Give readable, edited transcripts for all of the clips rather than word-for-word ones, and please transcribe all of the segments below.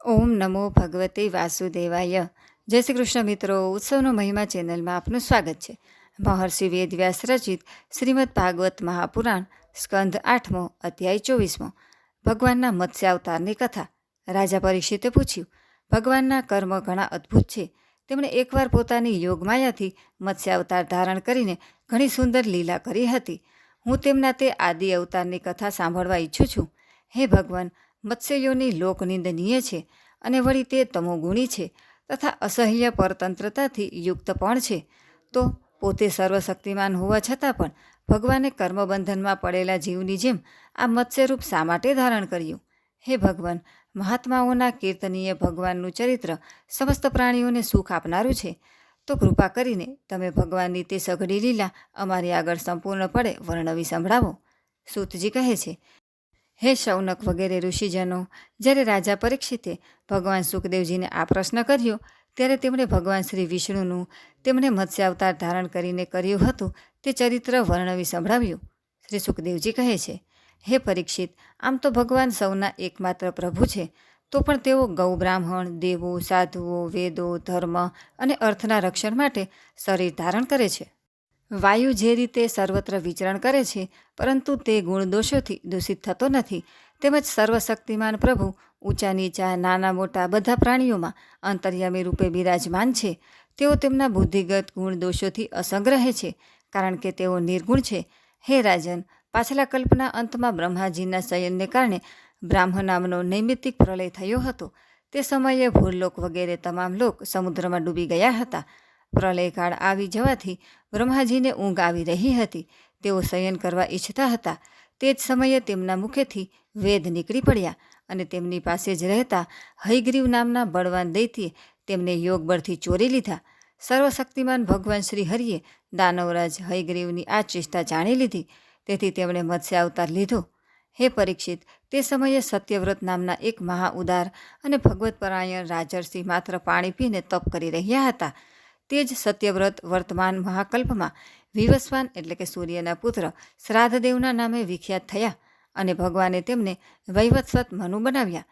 ઓમ નમો ભગવતે વાસુદેવાય. જય શ્રી કૃષ્ણ મિત્રો, ઉત્સવનો મહિમા ચેનલમાં આપનું સ્વાગત છે. મહર્ષિ વેદવ્યાસ રચિત શ્રીમદ ભાગવત મહાપુરાણ સ્કંધ 8મો અધ્યાય 24મો. ભગવાનના મત્સ્ય અવતારની કથા. રાજા પરીક્ષિતે પૂછ્યું, ભગવાનના કર્મ ઘણા અદ્ભુત છે. તેમણે એકવાર પોતાની યોગમાયાથી મત્સ્ય અવતાર ધારણ કરીને ઘણી સુંદર લીલા કરી હતી. હું તેમના તે આદિ અવતારની કથા સાંભળવા ઈચ્છું છું. હે ભગવાન, મત્સ્યયોની લોકનિંદનીય છે અને વળી તે તમોગુણી છે તથા અસહ્ય પરતંત્રતાથી યુક્ત પણ છે. તો પોતે સર્વશક્તિમાન હોવા છતાં પણ ભગવાને કર્મબંધનમાં પડેલા જીવની જેમ આ મત્સ્યરૂપ શા માટે ધારણ કર્યું? હે ભગવાન, મહાત્માઓના કીર્તનીય ભગવાનનું ચરિત્ર સમસ્ત પ્રાણીઓને સુખ આપનારું છે. તો કૃપા કરીને તમે ભગવાનની તે સઘળી લીલા અમારી આગળ સંપૂર્ણપણે વર્ણવી સંભળાવો. સૂતજી કહે છે, હે શૌનક વગેરે ઋષિજનો, જ્યારે રાજા પરીક્ષિતે ભગવાન સુખદેવજીને આ પ્રશ્ન કર્યો ત્યારે તેમણે ભગવાન શ્રી વિષ્ણુનું તેમણે મત્સ્ય અવતાર ધારણ કરીને કર્યું હતું તે ચરિત્ર વર્ણવી સંભળાવ્યું. શ્રી સુખદેવજી કહે છે, હે પરીક્ષિત, આમ તો ભગવાન સૌના એકમાત્ર પ્રભુ છે, તો પણ તેઓ ગૌ બ્રાહ્મણ, દેવો, સાધુઓ, વેદો, ધર્મ અને અર્થના રક્ષણ માટે શરીર ધારણ કરે છે. વાયુ જે રીતે સર્વત્ર વિચરણ કરે છે પરંતુ તે ગુણદોષોથી દૂષિત થતો નથી, તેમજ સર્વશક્તિમાન પ્રભુ ઊંચા નીચા નાના મોટા બધા પ્રાણીઓમાં અંતર્યામી રૂપે બિરાજમાન છે. તેઓ તેમના બુદ્ધિગત ગુણદોષોથી અસંગ રહે છે, કારણ કે તેઓ નિર્ગુણ છે. હે રાજન, પાછલા કલ્પના અંતમાં બ્રહ્માજીના શયનને કારણે બ્રાહ્મ નામનો નૈમિત્તિક પ્રલય થયો હતો. તે સમયે ભૂરલોક વગેરે તમામ લોક સમુદ્રમાં ડૂબી ગયા હતા. પ્રલયકાળ આવી જવાથી બ્રહ્માજીને ઊંઘ આવી રહી હતી. તેઓ શયન કરવા ઈચ્છતા હતા. તે જ સમયે તેમના મુખેથી વેદ નીકળી પડ્યા અને તેમની પાસે જ રહેતા હયગ્રીવ નામના બળવાન દૈત્યે તેમને યોગબળથી ચોરી લીધા. સર્વશક્તિમાન ભગવાન શ્રી હરિએ દાનવરાજ હયગ્રીવની આ ચેષ્ટા જાણી લીધી, તેથી તેમણે મત્સ્ય અવતાર લીધો. હે પરીક્ષિત, તે સમયે સત્યવ્રત નામના એક મહાઉદાર અને ભગવતપરાયણ રાજર્ષિ માત્ર પાણી પીને તપ કરી રહ્યા હતા. તે જ સત્યવ્રત વર્તમાન મહાકલ્પમાં વિવસ્વાન એટલે કે સૂર્યના પુત્ર શ્રાદ્ધદેવના નામે વિખ્યાત થયા અને ભગવાને તેમને વૈવસ્વત મનુ બનાવ્યા.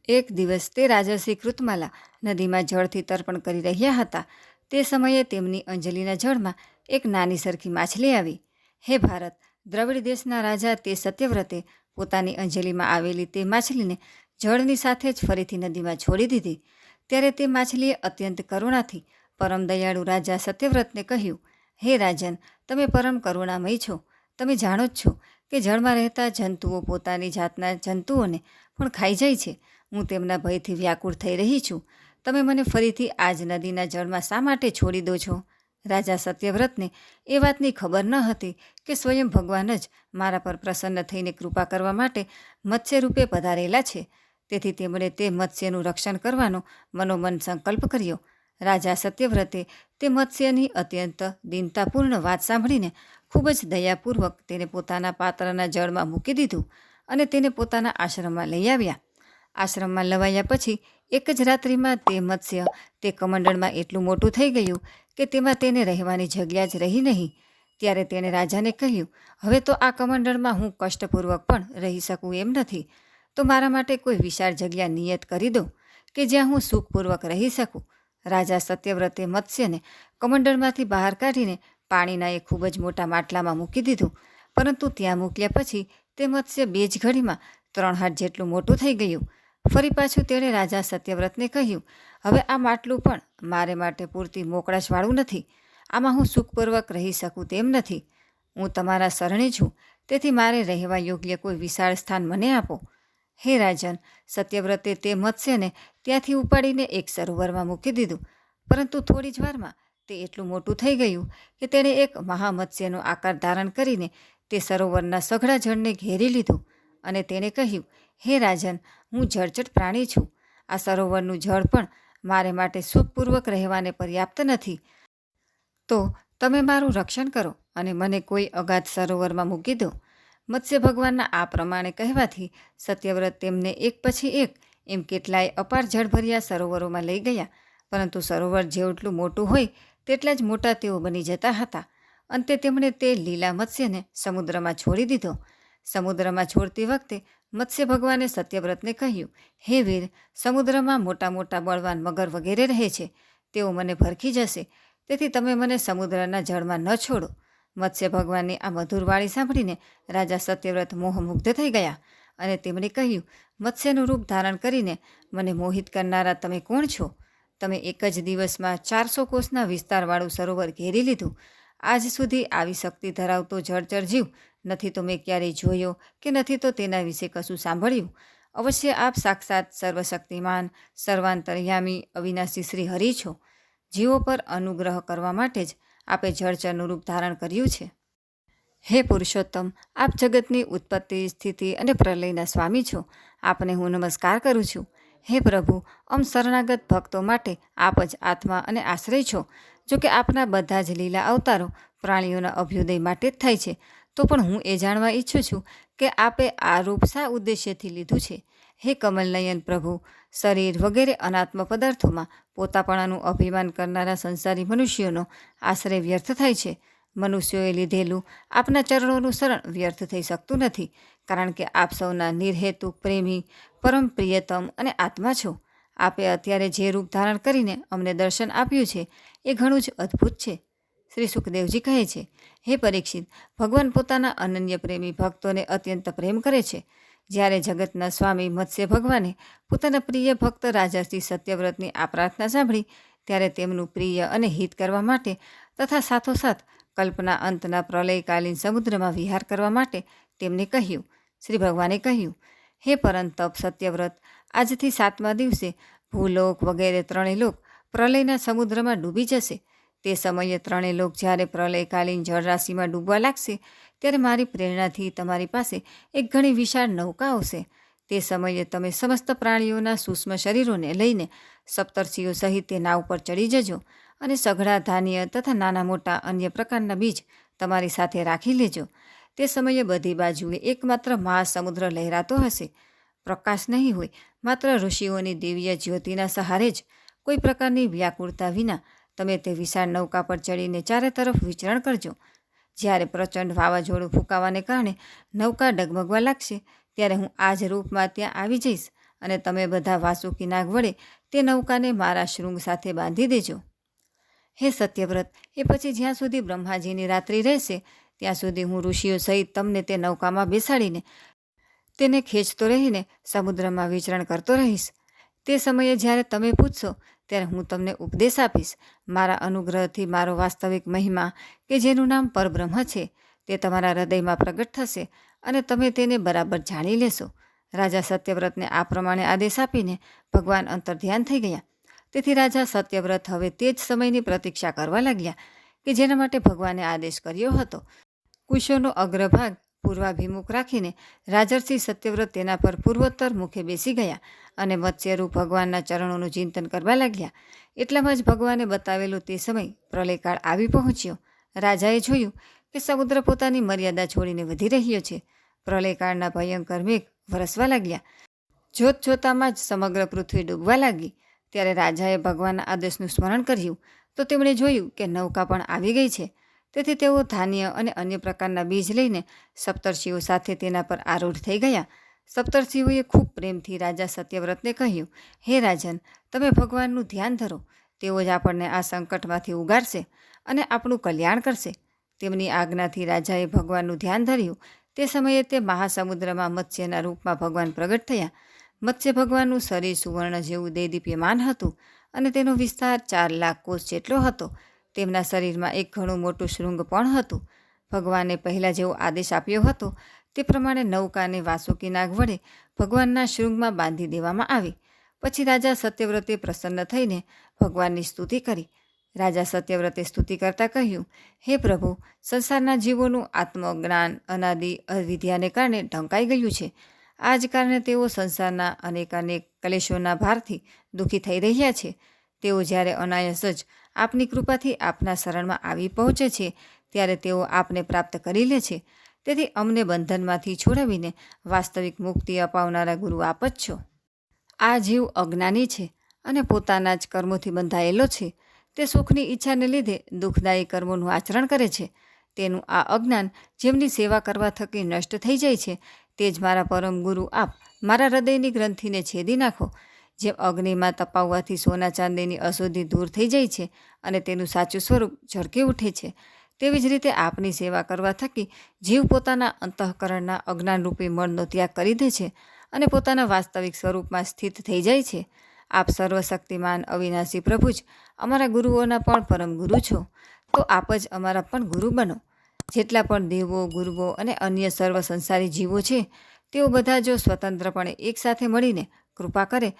એક દિવસ તે રાજર્ષિ કૃતમાલા નદીમાં જળથી તર્પણ કરી રહ્યા હતા. તે સમયે તેમની અંજલિના જળમાં એક નાની સરખી માછલી આવી. હે ભારત, દ્રવિડ દેશના રાજા તે સત્યવ્રતે પોતાની અંજલિમાં આવેલી તે માછલીને જળની સાથે જ ફરીથી નદીમાં છોડી દીધી. ત્યારે તે માછલીએ અત્યંત કરુણાથી પરમ દયાળુ રાજા સત્યવ્રતને કહ્યું, હે રાજન, તમે પરમ કરુણામય છો. તમે જાણો જ છો કે જળમાં રહેતા જંતુઓ પોતાની જાતના જંતુઓને પણ ખાઈ જાય છે. હું તેમના ભયથી વ્યાકુળ થઈ રહી છું. તમે મને ફરીથી આ જ નદીના જળમાં શા માટે છોડી દો છો? રાજા સત્યવ્રતને એ વાતની ખબર ન હતી કે સ્વયં ભગવાન જ મારા પર પ્રસન્ન થઈને કૃપા કરવા માટે મત્સ્ય રૂપે પધારેલા છે. તેથી તેમણે તે મત્સ્યનું રક્ષણ કરવાનો મનોમન સંકલ્પ કર્યો. રાજા સત્યવ્રતે તે મત્સ્યની અત્યંત દીનતાપૂર્ણ વાત સાંભળીને ખૂબ જ દયાપૂર્વક તેને પોતાના પાત્રના જળમાં મૂકી દીધું અને તેને પોતાના આશ્રમમાં લઈ આવ્યા. આશ્રમમાં લવાયા પછી એક જ રાત્રિમાં તે મત્સ્ય તે કમંડળમાં એટલું મોટું થઈ ગયું કે તેમાં તેને રહેવાની જગ્યા જ રહી નહીં. ત્યારે તેણે રાજાને કહ્યું, હવે તો આ કમંડળમાં હું કષ્ટપૂર્વક પણ રહી શકું એમ નથી. તો મારા માટે કોઈ વિશાળ જગ્યા નિયત કરી દો કે જ્યાં હું સુખપૂર્વક રહી શકું. રાજા સત્યવ્રતે મત્સ્યને કમંડળમાંથી બહાર કાઢીને પાણીના એ ખૂબ જ મોટા માટલામાં મૂકી દીધું. પરંતુ ત્યાં મૂક્યા પછી તે મત્સ્ય બે જ ઘડીમાં 3 હાથ જેટલું મોટું થઈ ગયું. ફરી પાછું તેણે રાજા સત્યવ્રતને કહ્યું, હવે આ માટલું પણ મારે માટે પૂરતી મોકળાશવાળું નથી. આમાં હું સુખપૂર્વક રહી શકું તેમ નથી. હું તમારા શરણે છું, તેથી મારે રહેવા યોગ્ય કોઈ વિશાળ સ્થાન મને આપો. હે રાજન, સત્યવ્રતે તે મત્સ્યને ત્યાંથી ઉપાડીને એક સરોવરમાં મૂકી દીધું. પરંતુ થોડી જ વારમાં તે એટલું મોટું થઈ ગયું કે તેણે એક મહામત્સ્યનો આકાર ધારણ કરીને તે સરોવરના સઘળા જળને ઘેરી લીધું અને તેણે કહ્યું, હે રાજન, હું જળચટ પ્રાણી છું. આ સરોવરનું જળ પણ મારે માટે સુખપૂર્વક રહેવાને પર્યાપ્ત નથી. તો તમે મારું રક્ષણ કરો અને મને કોઈ અગાધ સરોવરમાં મૂકી દો. મત્સ્ય ભગવાનના આ પ્રમાણે કહેવાથી સત્યવ્રત તેમને એક પછી એક એમ કેટલાય અપાર જળભર્યા સરોવરોમાં લઈ ગયા. પરંતુ સરોવર જેટલું મોટું હોય તેટલા જ મોટા તેઓ બની જતા હતા. અંતે તેમણે તે લીલા મત્સ્યને સમુદ્રમાં છોડી દીધો. સમુદ્રમાં છોડતી વખતે મત્સ્ય ભગવાને સત્યવ્રતને કહ્યું, હે વીર, સમુદ્રમાં મોટા મોટા બળવાન મગર વગેરે રહે છે, તેઓ મને ભરખી જશે, તેથી તમે મને સમુદ્રના જળમાં ન છોડો. મત્સ્ય ભગવાનની આ મધુર વાણી સાંભળીને રાજા સત્યવ્રત મોહમુગ્ધ થઈ ગયા અને તેમણે કહ્યું, મત્સ્યનું રૂપ ધારણ કરીને મને મોહિત કરનારા તમે કોણ છો? તમે એક જ દિવસમાં 400 કોસના વિસ્તારવાળું સરોવર ઘેરી લીધું. આજ સુધી આવી શક્તિ ધરાવતો જળચર જીવ નથી તો મેં ક્યારેય જોયો કે નથી તો તેના વિશે કશું સાંભળ્યું. અવશ્ય આપ સાક્ષાત સર્વશક્તિમાન, સર્વાંતર્યામી, અવિનાશી શ્રી હરિ છો. જીવો પર અનુગ્રહ કરવા માટે જ આપે જળચરનું રૂપ ધારણ કર્યું છે. હે પુરુષોત્તમ, આપ જગતની ઉત્પત્તિ, સ્થિતિ અને પ્રલયના સ્વામી છો. આપને હું નમસ્કાર કરું છું. હે પ્રભુ, શરણાગત ભક્તો માટે આપ જ આત્મા અને આશ્રય છો. જો કે આપના બધા જ લીલા અવતારો પ્રાણીઓના અભ્યુદય માટે જ થાય છે, તો પણ હું એ જાણવા ઈચ્છું છું કે આપે આ રૂપ શા ઉદ્દેશ્યથી લીધું છે? હે કમલનયન પ્રભુ, શરીર વગેરે અનાત્મ પદાર્થોમાં પોતાપણાનું અભિમાન કરનારા સંસારી મનુષ્યોનો આશ્રય વ્યર્થ થાય છે. મનુષ્યોએ લીધેલું આપના ચરણોનું શરણ વ્યર્થ થઈ શકતું નથી, કારણ કે આપ સૌના નિર્હેતુક પ્રેમી, પરમ પ્રિયતમ અને આત્મા છો. આપે અત્યારે જે રૂપ ધારણ કરીને અમને દર્શન આપ્યું છે એ ઘણું જ અદ્ભુત છે. શ્રી સુખદેવજી કહે છે, હે પરીક્ષિત, ભગવાન પોતાના અનન્ય પ્રેમી ભક્તોને અત્યંત પ્રેમ કરે છે. જ્યારે જગતના સ્વામી મત્સ્ય ભગવાને પોતાના પ્રિય ભક્ત રાજા શ્રી સત્યવ્રતની આ પ્રાર્થના સાંભળી, ત્યારે તેમનું પ્રિય અને હિત કરવા માટે તથા સાથોસાથ કલ્પના અંતના પ્રલયકાલીન સમુદ્રમાં વિહાર કરવા માટે તેમને કહ્યું. શ્રી ભગવાને કહ્યું, હે પરંતપ સત્યવ્રત, આજથી 7મા દિવસે ભૂલોક વગેરે ત્રણેય લોક પ્રલયના સમુદ્રમાં ડૂબી જશે. તે સમયે ત્રણેય લોક જ્યારે પ્રલયકાલીન જળરાશિમાં ડૂબવા લાગશે, ત્યારે મારી પ્રેરણાથી તમારી પાસે એક ઘણી વિશાળ નૌકા આવશે. તે સમયે તમે સમસ્ત પ્રાણીઓના સૂક્ષ્મ શરીરોને લઈને સપ્તર્ષિઓ સહિત તે નાવ પર ચડી જજો અને સઘળા ધાન્ય તથા નાના મોટા અન્ય પ્રકારના બીજ તમારી સાથે રાખી લેજો. તે સમયે બધી બાજુએ એકમાત્ર મહાસમુદ્ર લહેરાતો હશે. પ્રકાશ નહીં હોય, માત્ર ઋષિઓની દિવ્ય જ્યોતિના સહારે જ કોઈ પ્રકારની વ્યાકુળતા વિના તમે તે વિશાળ નૌકા પર ચડીને ચારે તરફ વિચરણ કરજો. જ્યારે પ્રચંડ વાવાઝોડું ફૂંકાવાને કારણે નૌકા ડગમગવા લાગશે, ત્યારે હું આ જ રૂપમાં ત્યાં આવી જઈશ અને તમે બધા વાસુકી નાગ વડે તે નૌકાને મારા શૃંગ સાથે બાંધી દેજો. હે સત્યવ્રત, એ પછી જ્યાં સુધી બ્રહ્માજીની રાત્રિ રહેશે, ત્યાં સુધી હું ઋષિઓ સહિત તમને તે નૌકામાં બેસાડીને તેને ખેંચતો રહીને સમુદ્રમાં વિચરણ કરતો રહીશ. તે સમયે જ્યારે તમે પૂછશો, ત્યારે હું તમને ઉપદેશ આપીશ. મારા અનુગ્રહથી મારો વાસ્તવિક મહિમા, કે જેનું નામ પરબ્રહ્મ છે, તે તમારા હૃદયમાં પ્રગટ થશે અને તમે તેને બરાબર જાણી લેશો. રાજા સત્યવ્રતને આ પ્રમાણે આદેશ આપીને ભગવાન અંતર્ધ્યાન થઈ ગયા. તેથી રાજા સત્યવ્રત હવે તે જ સમયની પ્રતીક્ષા કરવા લાગ્યા કે જેના માટે ભગવાને આદેશ કર્યો હતો. કુશોનો અગ્રભાગ પૂર્વાભિમુખ રાખીને રાજર્ષિ સત્યવ્રત તેના પર પૂર્વોત્તર મુખે બેસી ગયા અને મત્સ્યરૂપ ભગવાનના ચરણોનું ચિંતન કરવા લાગ્યા. એટલામાં જ ભગવાને બતાવેલો તે સમય પ્રલયકાળ આવી પહોંચ્યો. રાજાએ જોયું કે સમુદ્ર પોતાની મર્યાદા છોડીને વધી રહ્યો છે. પ્રલયકાળના ભયંકર મેઘ વરસવા લાગ્યા. જોત જોતામાં જ સમગ્ર પૃથ્વી ડૂબવા લાગી. ત્યારે રાજાએ ભગવાનના આદેશનું સ્મરણ કર્યું તો તેમણે જોયું કે નૌકા પણ આવી ગઈ છે. તેથી તેઓ ધાન્ય અને અન્ય પ્રકારના બીજ લઈને સપ્તર્ષિઓ સાથે તેના પર આરૂઢ થઈ ગયા. સપ્તર્ષિઓએ ખૂબ પ્રેમથી રાજા સત્યવ્રતને કહ્યું, હે રાજન, તમે ભગવાનનું ધ્યાન ધરો. તેઓ જ આપણને આ સંકટમાંથી ઉગારશે અને આપણું કલ્યાણ કરશે. તેમની આજ્ઞાથી રાજાએ ભગવાનનું ધ્યાન ધર્યું. તે સમયે તે મહાસમુદ્રમાં મત્સ્યના રૂપમાં ભગવાન પ્રગટ થયા. મત્સ્ય ભગવાનનું શરીર સુવર્ણ જેવું દેદીપ્યમાન હતું અને તેનો વિસ્તાર 4 લાખ કોસ જેટલો હતો. તેમના શરીરમાં એક ઘણું મોટું શૃંગ પણ હતું. ભગવાને પહેલાં જેવો આદેશ આપ્યો હતો તે પ્રમાણે નૌકાને વાસુકી નાગ વડે ભગવાનના શૃંગમાં બાંધી દેવામાં આવી. પછી રાજા સત્યવ્રતે પ્રસન્ન થઈને ભગવાનની સ્તુતિ કરી. રાજા સત્યવ્રતે સ્તુતિ કરતાં કહ્યું, હે પ્રભુ, સંસારના જીવોનું આત્મજ્ઞાન અનાદિ અવિદ્યાને કારણે ઢંકાઈ ગયું છે. આ જ કારણે તેઓ સંસારના અનેકાનેક કલેશોના ભારથી દુઃખી થઈ રહ્યા છે. તેઓ જ્યારે અનાયાસ જ આપની કૃપાથી આપના શરણમાં આવી પહોંચે છે, ત્યારે તેઓ આપને પ્રાપ્ત કરી લે છે. તેથી અમને બંધનમાંથી છોડાવીને વાસ્તવિક મુક્તિ અપાવનારા ગુરુ આપ જ છો. આ જીવ અજ્ઞાની છે અને પોતાના જ કર્મોથી બંધાયેલો છે. તે સુખની ઈચ્છાને લીધે દુઃખદાયી કર્મોનું આચરણ કરે છે. તેનું આ અજ્ઞાન જેમની સેવા કરવા થકી નષ્ટ થઈ જાય છે, તે જ મારા પરમ ગુરુ આપ મારા હૃદયની ગ્રંથિને છેદી નાખો. જેમ અગ્નિમાં તપાવવાથી સોના ચાંદીની અશુદ્ધિ દૂર થઈ જાય છે અને તેનું સાચું સ્વરૂપ ઝળકી ઉઠે છે, તેવી જ રીતે આપની સેવા કરવા થકી જીવ પોતાના અંતઃકરણના અજ્ઞાનરૂપી મળનો ત્યાગ કરી દે છે અને પોતાના વાસ્તવિક સ્વરૂપમાં સ્થિત થઈ જાય છે. આપ સર્વશક્તિમાન અવિનાશી પ્રભુ જ અમારા ગુરુઓના પણ પરમ ગુરુ છો, તો આપ જ અમારા પણ ગુરુ બનો. જેટલા પણ દેવો, ગુરુઓ અને અન્ય સર્વ સંસારી જીવો છે, તેઓ બધા જો સ્વતંત્રપણે એકસાથે મળીને કૃપા કરે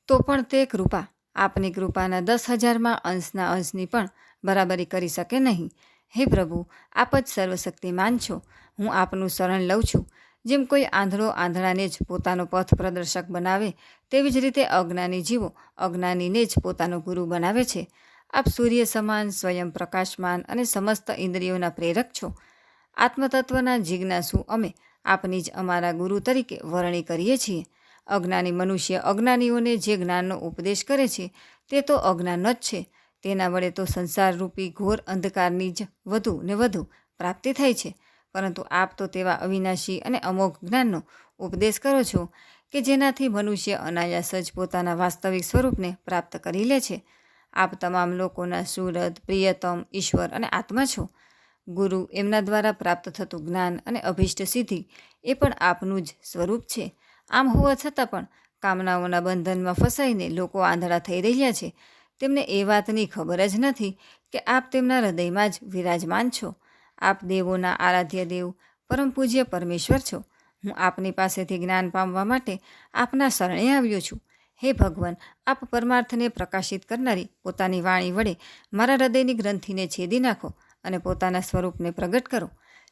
તો પણ તે કૃપા આપની કૃપાના 10,000માં અંશના અંશની પણ બરાબરી કરી શકે નહીં. હે પ્રભુ, આપ જ સર્વશક્તિમાન છો. હું આપનું શરણ લઉં છું. જેમ કોઈ આંધળો આંધળાને જ પોતાનો પથ પ્રદર્શક બનાવે, તેવી જ રીતે અજ્ઞાની જીવો અજ્ઞાનીને જ પોતાનો ગુરુ બનાવે છે. આપ સૂર્ય સમાન સ્વયં પ્રકાશમાન અને સમસ્ત ઇન્દ્રિયોના પ્રેરક છો. આત્મતત્વના જિજ્ઞાસુ અમે આપની જ અમારા ગુરુ તરીકે વરણી કરીએ છીએ. અજ્ઞાની મનુષ્ય અજ્ઞાનીઓને જે જ્ઞાનનો ઉપદેશ કરે છે, તે તો અજ્ઞાન જ છે. તેના વડે તો સંસારરૂપી ઘોર અંધકારની જ વધુ ને વધુ પ્રાપ્તિ થાય છે. પરંતુ આપ તો તેવા અવિનાશી અને અમોઘ જ્ઞાનનો ઉપદેશ કરો છો કે જેનાથી મનુષ્ય અનાયાસ જ પોતાના વાસ્તવિક સ્વરૂપને પ્રાપ્ત કરી લે છે. આપ તમામ લોકોના સુરદ, પ્રિયતમ, ઈશ્વર અને આત્મા છો. ગુરુ એમના દ્વારા પ્રાપ્ત થતું જ્ઞાન અને અભિષ્ટ સિદ્ધિ એ પણ આપનું જ સ્વરૂપ છે. આમ હોવા છતાં પણ કામનાઓના બંધનમાં ફસાઈને લોકો આંધળા થઈ રહ્યા છે. તેમને એ વાતની ખબર જ નથી કે આપ તેમના હૃદયમાં જ વિરાજમાન છો. આપ દેવોના આરાધ્ય દેવ, પરમ પૂજ્ય પરમેશ્વર છો. હું આપની પાસેથી જ્ઞાન પામવા માટે આપના શરણે આવ્યો છું. હે ભગવાન, આપ પરમાર્થને પ્રકાશિત કરનારી પોતાની વાણી વડે મારા હૃદયની ગ્રંથિને છેદી નાખો અને પોતાના સ્વરૂપને પ્રગટ કરો.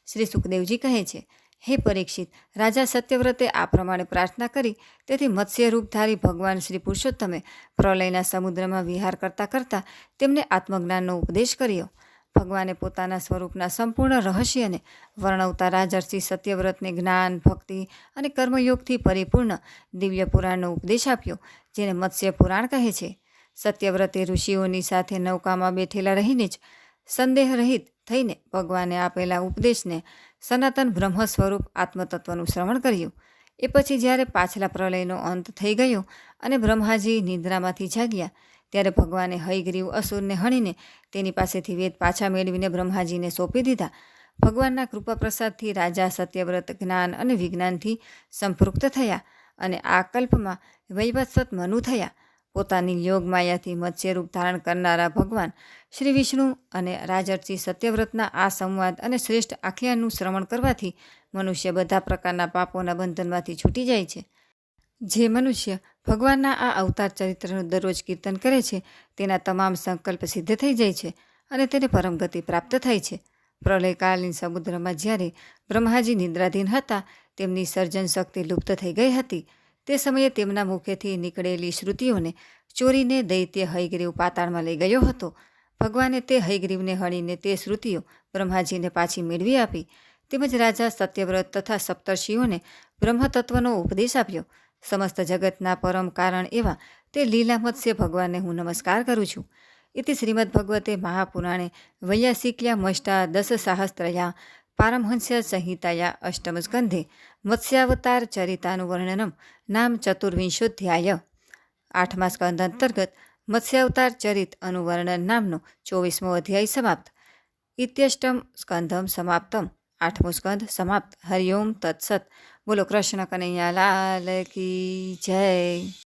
શ્રી સુખદેવજી કહે છે, હે પરીક્ષિત, રાજા સત્યવ્રતે આ પ્રમાણે પ્રાર્થના કરી. તેથી મત્સ્ય રૂપધારી ભગવાન શ્રી પુરુષોત્તમે પ્રલયના સમુદ્રમાં વિહાર કરતાં કરતાં તેમને આત્મજ્ઞાનનો ઉપદેશ કર્યો. ભગવાને પોતાના સ્વરૂપના સંપૂર્ણ રહસ્યને વર્ણવતા રાજર્ષિ સત્યવ્રતને જ્ઞાન, ભક્તિ અને કર્મયોગથી પરિપૂર્ણ દિવ્ય પુરાણનો ઉપદેશ આપ્યો, જેને મત્સ્ય પુરાણ કહે છે. સત્યવ્રતે ઋષિઓની સાથે નૌકામાં બેઠેલા રહીને જ સંદેહ રહિત થઈને ભગવાને આપેલા ઉપદેશને સનાતન બ્રહ્મ સ્વરૂપ આત્મતત્વનું શ્રવણ કર્યું. એ પછી જ્યારે પાછલા પ્રલયનો અંત થઈ ગયો અને બ્રહ્માજી નિદ્રામાંથી જાગ્યા, ત્યારે ભગવાને હયગ્રીવ અસુરને હણીને તેની પાસેથી વેદ પાછા મેળવીને બ્રહ્માજીને સોંપી દીધા. ભગવાનના કૃપા પ્રસાદથી રાજા સત્યવ્રત જ્ઞાન અને વિજ્ઞાનથી સંપૃક્ત થયા અને આ કલ્પમાં વૈવસ્વત મનુ થયા. પોતાની યોગ માયાથી મત્સ્યરૂપ ધારણ કરનારા ભગવાન શ્રી વિષ્ણુ અને રાજર્ષિ સત્યવ્રતના આ સંવાદ અને શ્રેષ્ઠ આખ્યાનનું શ્રવણ કરવાથી મનુષ્ય બધા પ્રકારના પાપોના બંધનમાંથી છૂટી જાય છે. જે મનુષ્ય ભગવાનના આ અવતાર ચરિત્રનું દરરોજ કીર્તન કરે છે, તેના તમામ સંકલ્પ સિદ્ધ થઈ જાય છે અને તેને પરમગતિ પ્રાપ્ત થાય છે. પ્રલયકાલીન સમુદ્રમાં જ્યારે બ્રહ્માજી નિદ્રાધીન હતા, તેમની સર્જન શક્તિ લુપ્ત થઈ ગઈ હતી. તે સમયે તેમના મુખેથી નીકળેલી શ્રુતિઓને ચોરીને દૈત્ય હયગ્રીવ પાતાળમાં લઈ ગયો હતો. ભગવાને તે હયગ્રીવને હણીને તે શ્રુતિઓ બ્રહ્માજીને પાછી મેળવી આપી. તેમજ રાજા સત્યવ્રત તથા સપ્તર્ષિઓને બ્રહ્મતત્વનો ઉપદેશ આપ્યો. સમસ્ત જગતના પરમ કારણ એવા તે લીલા મત્સ્ય ભગવાનને હું નમસ્કાર કરું છું. ઇતિ શ્રીમદ્ભગવતે મહાપુરાણે વૈયાસિક્યા મષ્ટા દશ સાહસ્ત્રયા પારમહંસ્ય સંહિતાયા અષ્ટમ સ્કંધે મત્સ્યાવતાર ચરિતાનું વર્ણનમ નામ ચતુર્વિંશોધ્યાય. 8મા સ્કંદ અંતર્ગત મત્સ્યાવતાર ચરિત અનુવર્ણન નામનો 24મો અધ્યાય સમાપ્ત. ઇત્યષ્ટમ સ્કંધમ સમાપ્તમ. 8મો સ્કંદ સમાપ્ત. હરિઓમ તત્સત. બોલો કૃષ્ણ કનૈયા લાલ કી જય.